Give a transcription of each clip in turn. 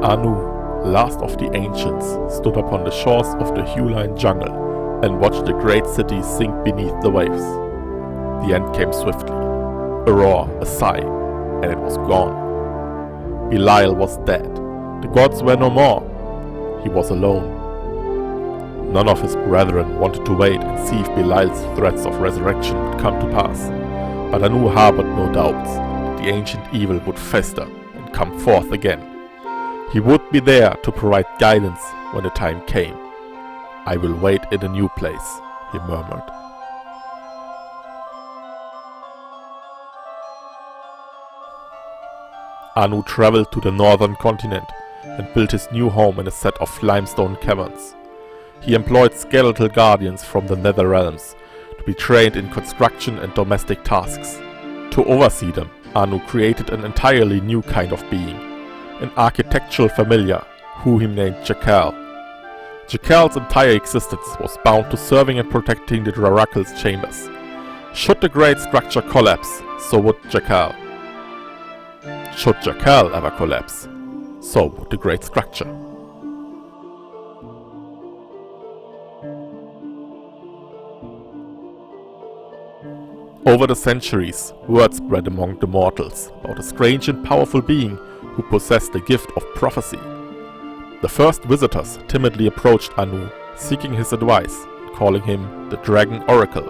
Anu, last of the ancients, stood upon the shores of the hue-lined jungle and watched the great city sink beneath the waves. The end came swiftly. A roar, a sigh, and it was gone. Belial was dead. The gods were no more. He was alone. None of his brethren wanted to wait and see if Belial's threats of resurrection would come to pass. But Anu harbored no doubts that the ancient evil would fester and come forth again. He would be there to provide guidance when the time came. "I will wait in a new place," he murmured. Anu traveled to the northern continent and built his new home in a set of limestone caverns. He employed skeletal guardians from the nether realms to be trained in construction and domestic tasks. To oversee them, Anu created an entirely new kind of being, an architectural familiar who he named Jakal. Jakal's entire existence was bound to serving and protecting the Drarakal's chambers. Should the great structure collapse, so would Jakal. Should Jakal ever collapse, so would the great structure. Over the centuries, word spread among the mortals about a strange and powerful being who possessed the gift of prophecy. The first visitors timidly approached Anu, seeking his advice, calling him the Dragon Oracle.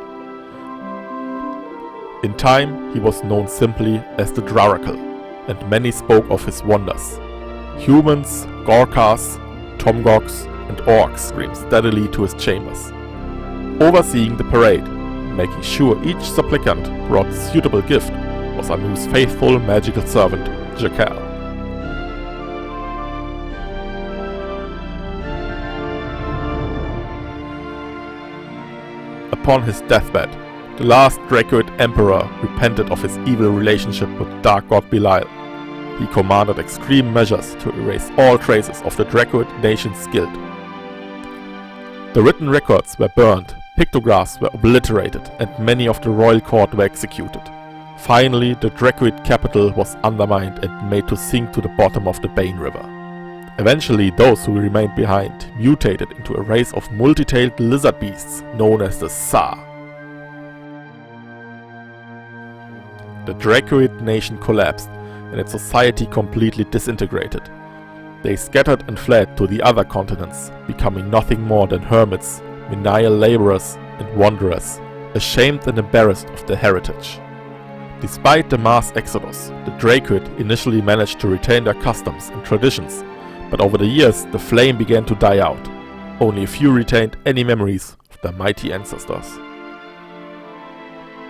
In time, he was known simply as the Drarakal, and many spoke of his wonders. Humans, Gorkhas, Tomgogs, and Orcs streamed steadily to his chambers. Overseeing the parade, making sure each supplicant brought a suitable gift, was Anu's faithful magical servant, Jakal. Upon his deathbed, the last Dracoid emperor repented of his evil relationship with Dark God Belial. He commanded extreme measures to erase all traces of the Dracoid nation's guild. The written records were burned, pictographs were obliterated, and many of the royal court were executed. Finally, the Dracoid capital was undermined and made to sink to the bottom of the Bane River. Eventually, those who remained behind mutated into a race of multi-tailed lizard beasts known as the Sa. The Dracoid nation collapsed, and its society completely disintegrated. They scattered and fled to the other continents, becoming nothing more than hermits, menial laborers, and wanderers, ashamed and embarrassed of their heritage. Despite the mass exodus, the Dracoid initially managed to retain their customs and traditions, but over the years the flame began to die out. Only a few retained any memories of their mighty ancestors.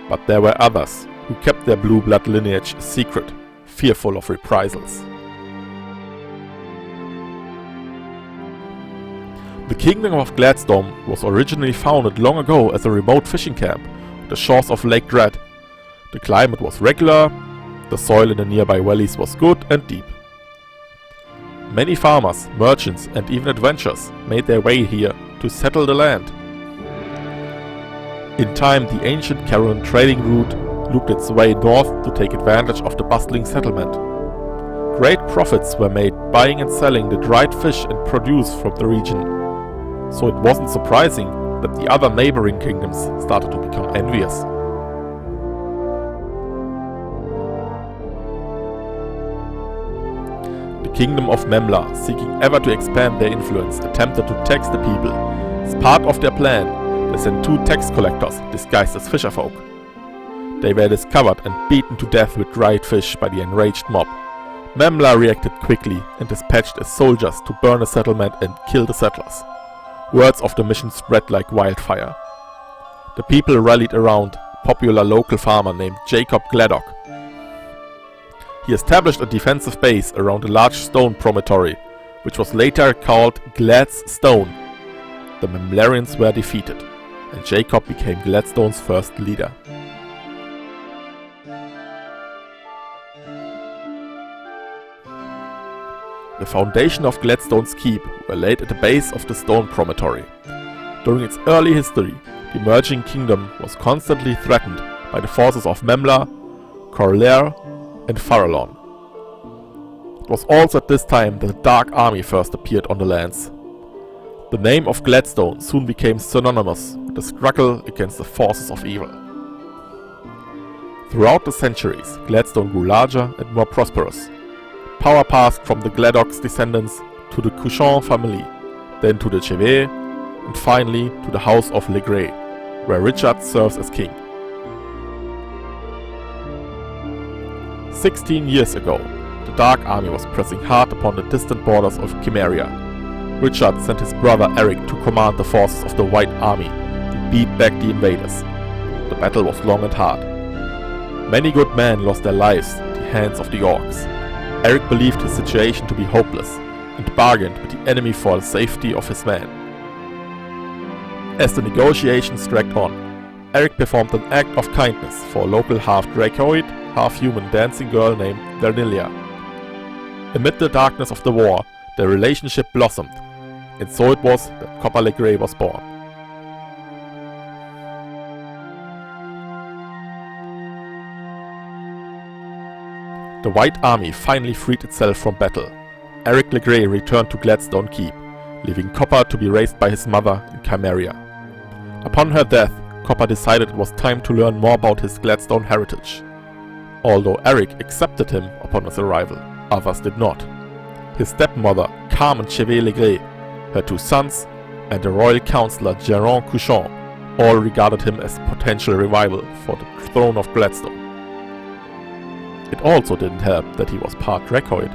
But there were others who kept their blue blood lineage a secret, fearful of reprisals. The Kingdom of Gladstone was originally founded long ago as a remote fishing camp on the shores of Lake Dread. The climate was regular, the soil in the nearby valleys was good and deep. Many farmers, merchants, and even adventurers made their way here to settle the land. In time, the ancient caravan trading route looped its way north to take advantage of the bustling settlement. Great profits were made buying and selling the dried fish and produce from the region, so it wasn't surprising that the other neighboring kingdoms started to become envious. The Kingdom of Memla, seeking ever to expand their influence, attempted to tax the people. As part of their plan, they sent 2 tax collectors disguised as fisherfolk. They were discovered and beaten to death with dried fish by the enraged mob. Memla reacted quickly and dispatched its soldiers to burn the settlement and kill the settlers. Words of the mission spread like wildfire. The people rallied around a popular local farmer named Jacob Gladdock. He established a defensive base around a large stone promontory, which was later called Glad's Stone. The Memlarians were defeated, and Jacob became Gladstone's first leader. The foundation of Gladstone's keep were laid at the base of the stone promontory. During its early history, the emerging kingdom was constantly threatened by the forces of Memla, Corlair, and Farallon. It was also at this time that the Dark Army first appeared on the lands. The name of Gladstone soon became synonymous with the struggle against the forces of evil. Throughout the centuries, Gladstone grew larger and more prosperous. Power passed from the Gladoc's descendants to the Couchon family, then to the Chevet, and finally to the House of Le Grey, where Richard serves as king. 16 years ago, the Dark Army was pressing hard upon the distant borders of Cimmeria. Richard sent his brother Eric to command the forces of the White Army and beat back the invaders. The battle was long and hard. Many good men lost their lives at the hands of the orcs. Eric believed his situation to be hopeless and bargained with the enemy for the safety of his men. As the negotiations dragged on, Eric performed an act of kindness for a local half-dracoid, half-human dancing girl named Vernilia. Amid the darkness of the war, their relationship blossomed, and so it was that Copper Le Grey was born. The White Army finally freed itself from battle. Eric Le Grey returned to Gladstone Keep, leaving Copper to be raised by his mother in Cimmeria. Upon her death, Copper decided it was time to learn more about his Gladstone heritage. Although Eric accepted him upon his arrival, others did not. His stepmother, Carmen Chevet Le Grey, her two sons, and the royal councillor Geron Couchon all regarded him as potential rival for the throne of Gladstone. It also didn't help that he was part Dracoid.